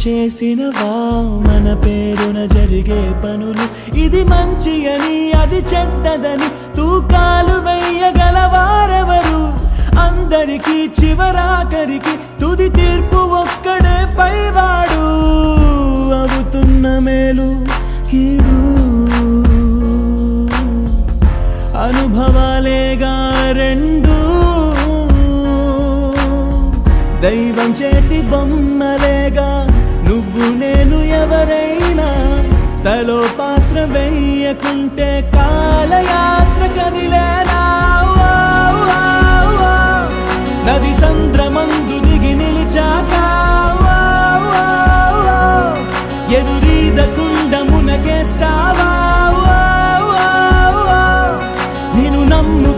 చేసినవా మన పేరున జరిగే పనులు ఇది మంచి అని అది చెడ్డదని తూకాలు వెయ్యగలవారెవరు అందరికీ చివరాఖరికి తుది తీర్పు ఒక్కడే పైవాడు అవుతున్న మేలు కీడు అనుభవాలేగా రెండు దైవం చేతి బొమ్మలేగా నువ్వు నేను ఎవరైనా తలో పాత్ర వెయ్యకుంటే కాలయాత్ర కదిలేనా